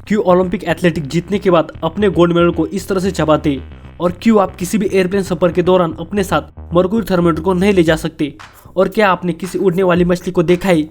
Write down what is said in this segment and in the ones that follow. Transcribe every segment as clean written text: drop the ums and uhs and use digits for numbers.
क्यों Olympic athletic जीतने के बाद अपने गोल्ड मेडल को इस तरह से चबाते, और क्यों आप किसी भी एयरप्लेन सफर के दौरान अपने साथ मरकुरी थर्मोमीटर को नहीं ले जा सकते, और क्या आपने किसी उड़ने वाली मछली को देखा है,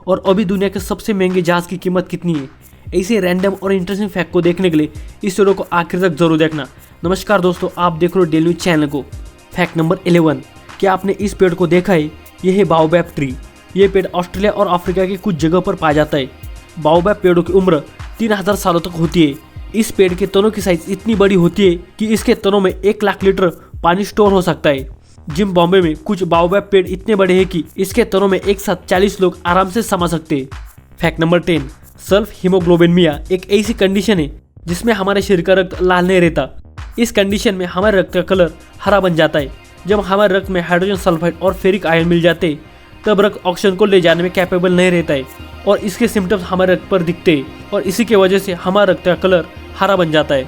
और अभी दुनिया के सबसे महंगे जहाज की कीमत कितनी है। ऐसे रैंडम और इंटरेस्टिंग फैक्ट को देखने के लिए इस वीडियो को आखिर तक जरूर देखना। नमस्कार दोस्तों, आप देख रहे हो डेली न्यूज चैनल को। फैक्ट नंबर 11, क्या आपने इस पेड़ को देखा है? यह है बाओबैब ट्री। ये पेड़ ऑस्ट्रेलिया और अफ्रीका की कुछ जगह पर पाया जाता है। बाओबैब पेड़ों की उम्र 3000 सालों तक होती है। इस पेड़ के तनों की साइज इतनी बड़ी होती है कि इसके तनों में 1 लाख लीटर पानी स्टोर हो सकता है। जिम बॉम्बे में कुछ बाओबैब पेड़ इतने बड़े हैं कि इसके तनों में एक साथ 40 लोग आराम से समा सकते हैं। फैक्ट नंबर 10, सेल्फ हीमोग्लोबिनिया एक ऐसी कंडीशन है जिसमें हमारे शरीर का रक्त लाल नहीं रहता। इस कंडीशन में हमारे रक्त का कलर हरा बन जाता है। जब हमारे रक्त में हाइड्रोजन सल्फाइड और फेरिक आयन मिल जाते हैं, तब रक्त ऑक्सीजन को ले जाने में कैपेबल नहीं रहता है, और इसके सिम्टम्स हमारे रक्त पर दिखते हैं, और इसी की वजह से हमारा रक्त का कलर हरा बन जाता है।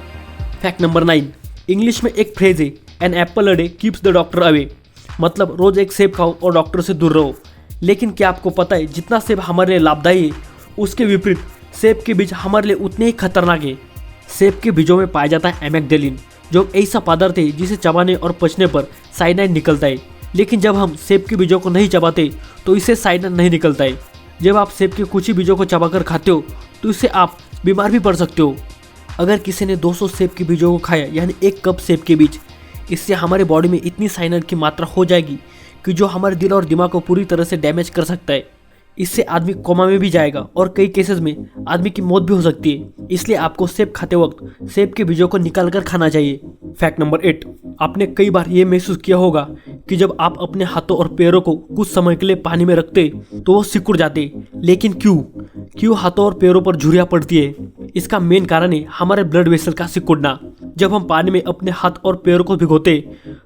फैक्ट नंबर 9, इंग्लिश में एक फ्रेज है, an apple a day keeps the doctor away. मतलब रोज एक सेब खाओ और डॉक्टर से दूर रहो। लेकिन क्या आपको पता है, जितना सेब हमारे लिए लाभदायी है, उसके विपरीत सेब के बीज हमारे लिए उतने ही खतरनाक है। सेब के बीजों में पाया जाता है एमेक्डेलिन, जो ऐसा पदार्थ है जिसे चबाने और पचने पर साइनाइड निकलता है। लेकिन जब हम सेब के बीजों को नहीं चबाते तो इससे साइनाइड नहीं निकलता है। जब आप सेब के कुछ ही बीजों को चबाकर खाते हो तो इससे आप बीमार भी पड़ सकते हो। अगर किसी ने 200 सेब के बीजों को खाया, यानी 1 कप सेब के बीज, इससे हमारे बॉडी में इतनी साइनाइड की मात्रा हो जाएगी कि जो हमारे दिल और दिमाग को पूरी तरह से डैमेज कर सकता है। इससे आदमी कोमा में भी जाएगा और कई केसेस में आदमी की मौत भी हो सकती है। इसलिए आपको सेब खाते वक्त सेब के बीजों को निकाल कर खाना चाहिए। फैक्ट नंबर 8, आपने कई बार ये महसूस किया होगा कि जब आप अपने हाथों और पैरों को कुछ समय के लिए पानी में रखते तो वो सिकुड़ जाते। लेकिन क्यों हाथों और पैरों पर झुर्रियां पड़ती है? इसका मेन कारण है हमारे ब्लड वेसल का सिकुड़ना। जब हम पानी में अपने हाथ और पैरों को भिगोते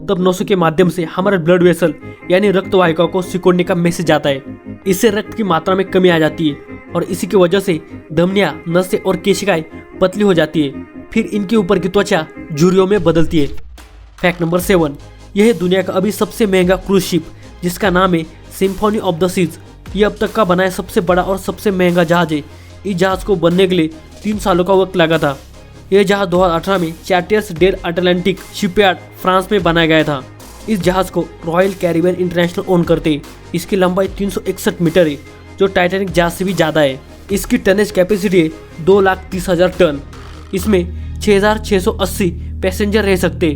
तब नसों के माध्यम से हमारे ब्लड वेसल यानी रक्त वाहिका को सिकुड़ने का मैसेज आता है। इससे रक्त की मात्रा में कमी आ जाती है, और इसी की वजह से धमनियां, नसें और केशिकाएं पतली हो जाती है। फिर इनके ऊपर की त्वचा झुर्रियों में बदलती है। फैक्ट नंबर 7, यह है दुनिया का अभी सबसे महंगा क्रूज शिप, जिसका नाम है सिम्फनी ऑफ द सीज। यह अब तक का बनाया सबसे बड़ा और सबसे महंगा जहाज है। इस जहाज को बनने के लिए 3 सालों का वक्त लगा था। यह जहाज 2018 में चार्टियर्स डेल अटलांटिक शिपयार्ड फ्रांस में बनाया गया था। इस जहाज को रॉयल कैरिबियन इंटरनेशनल ओन करते। इसकी लंबाई 361 मीटर है, जो टाइटैनिक जहाज से भी ज़्यादा है। इसकी टनेज कैपेसिटी है 2,30,000 टन। इसमें 6,680 पैसेंजर रह सकते,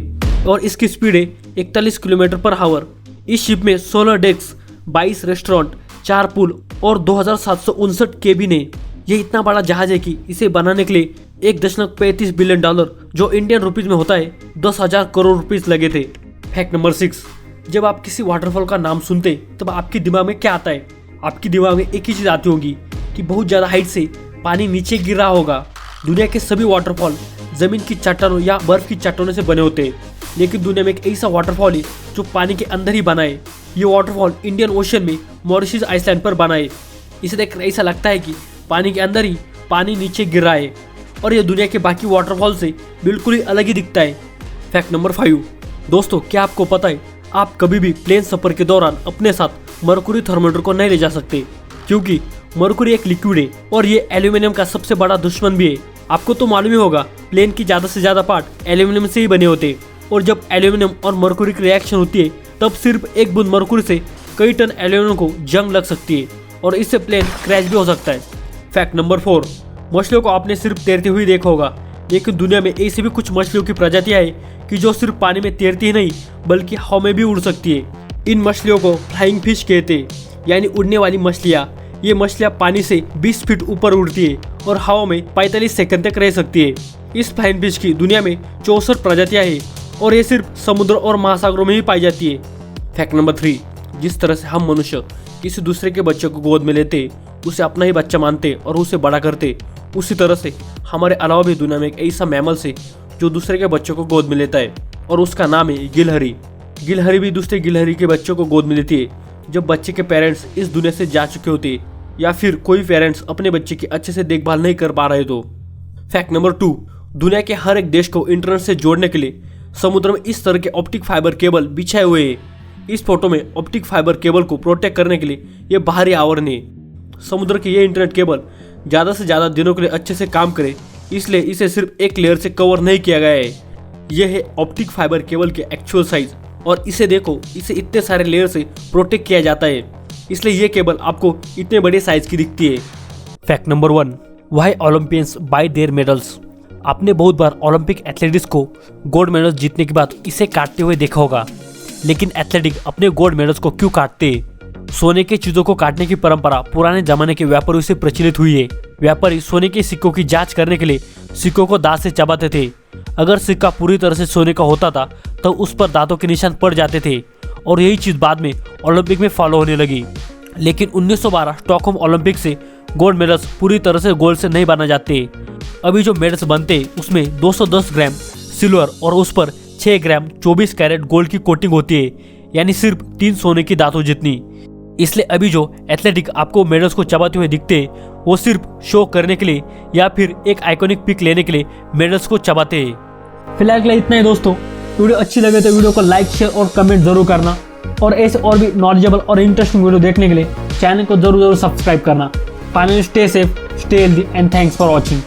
और इसकी स्पीड है 41 किलोमीटर पर आवर। इस शिप में 16 डेक्स, 22 रेस्टोरेंट, 4 पूल और 2,759 केबिन है। ये इतना बड़ा जहाज है कि इसे बनाने के लिए $1.35 बिलियन, जो इंडियन रुपीज में होता है 10,000 करोड़ रुपीज लगे थे। फैक्ट नंबर 6, जब आप किसी वाटरफॉल का नाम सुनते तब आपके दिमाग में क्या आता है? आपके दिमाग में एक ही चीज आती होगी कि बहुत ज्यादा हाइट से पानी नीचे गिर रहा होगा। दुनिया के सभी वाटरफॉल जमीन की चट्टानों या बर्फ की चट्टानों से बने होते हैं, लेकिन दुनिया में एक ऐसा वाटरफॉल है जो पानी के अंदर ही बना है। ये वाटरफॉल इंडियन ओशन में मॉरिशस आइसलैंड पर बना है। इसे देखकर ऐसा लगता है कि पानी के अंदर ही पानी नीचे गिर रहा है, और यह दुनिया के बाकी वाटरफॉल से बिल्कुल ही अलग ही दिखता है। फैक्ट नंबर 5, दोस्तों क्या आपको पता है, आप कभी भी प्लेन सफर के दौरान अपने साथ मरकुरी थर्मोमीटर को नहीं ले जा सकते, क्योंकि मरकुरी एक लिक्विड है और ये एल्यूमिनियम का सबसे बड़ा दुश्मन भी है। आपको तो मालूम ही होगा, प्लेन की ज़्यादा से ज़्यादा पार्ट एल्यूमिनियम से ही बने होते हैं, और जब एल्यूमिनियम और मरकुरी की रिएक्शन होती है तब सिर्फ एक बूंद मरकुरी से कई टन एल्यूमिनियम को जंग लग सकती है, और इससे प्लेन क्रैश भी हो सकता है। फैक्ट नंबर 4, मछलियों को आपने सिर्फ तैरते हुए देखा होगा, लेकिन दुनिया में ऐसी भी कुछ मछलियों की प्रजातियां हैं कि जो सिर्फ पानी में तैरती ही नहीं बल्कि हवा में भी उड़ सकती है। इन मछलियों को फ्लाइंग फिश कहते हैं, यानी उड़ने वाली मछलियाँ। ये मछलियाँ पानी से 20 फीट ऊपर उड़ती है और हवा में 45 सेकंड तक रह सकती है। इस फ्लाइंग फिश की दुनिया में 64 प्रजातियाँ हैं, और ये सिर्फ समुद्र और महासागरों में ही पाई जाती है। फैक्ट नंबर 3, जिस तरह से हम मनुष्य किसी दूसरे के बच्चे को गोद में लेते, उसे अपना ही बच्चा मानते और उसे बड़ा करते, उसी तरह से हमारे अलावा भी दुनिया में एक ऐसा मैमल्स है जो दूसरे के बच्चों को गोद में लेता है, और उसका नाम है गिलहरी। गिलहरी भी दूसरे गिलहरी के बच्चों को गोद में लेती है जब बच्चे के पेरेंट्स इस दुनिया से जा चुके होते हैं, या फिर कोई पेरेंट्स अपने बच्चे की अच्छे से देखभाल नहीं कर पा रहे तो। फैक्ट नंबर 2, दुनिया के हर एक देश को इंटरनेट से जोड़ने के लिए समुद्र में इस तरह के ऑप्टिक फाइबर केबल बिछाए हुए हैं। इस फोटो में ऑप्टिक फाइबर केबल को प्रोटेक्ट करने के लिए ये बाहरी आवरण है। समुद्र के ये इंटरनेट केबल ज़्यादा से ज़्यादा दिनों के लिए अच्छे से काम करे, इसलिए इसे सिर्फ एक लेयर से कवर नहीं किया गया है। यह है ऑप्टिक फाइबर केबल के एक्चुअल साइज, और इसे देखो, इसे इतने सारे लेयर से प्रोटेक्ट किया जाता है, इसलिए ये केबल आपको इतने बड़े साइज की दिखती है। Fact number 1, why Olympians bye there medals. आपने बहुत बार ओलंपिक एथलेटिक्स को गोल्ड मेडल जीतने के बाद इसे काटते हुए देखा होगा, लेकिन एथलेटिक अपने गोल्ड मेडल्स को क्यों काटते? सोने के चीजों को काटने की परंपरा पुराने जमाने के व्यापारियों से प्रचलित हुई है। व्यापारी सोने के सिक्कों की जांच करने के लिए सिक्कों को दांत से चबाते थे। अगर सिक्का पूरी तरह से सोने का होता था तो उस पर दांतों के निशान पड़ जाते थे, और यही चीज बाद में ओलंपिक में फॉलो होने लगी। लेकिन 1912 स्टॉकहोम ओलंपिक से गोल्ड मेडल्स पूरी तरह से गोल्ड से नहीं बना जाते। अभी जो मेडल्स बनते उसमें 210 ग्राम सिल्वर और उस पर 6 ग्राम 24 कैरेट गोल्ड की कोटिंग होती है, यानी सिर्फ 3 सोने की दांतों जितनी। इसलिए अभी जो एथलेटिक आपको मेडल्स को चबाते हुए दिखते वो सिर्फ शो करने के लिए या फिर एक आइकॉनिक पिक लेने के लिए मेडल्स को चबाते हैं। फिलहाल के लिए इतना ही दोस्तों। वीडियो अच्छी लगे तो वीडियो को लाइक, शेयर और कमेंट जरूर करना, और ऐसे और भी नॉलेजेबल और इंटरेस्टिंग वीडियो देखने के लिए चैनल को जरूर सब्सक्राइब करना। Finally stay safe, stay healthy and thanks for watching.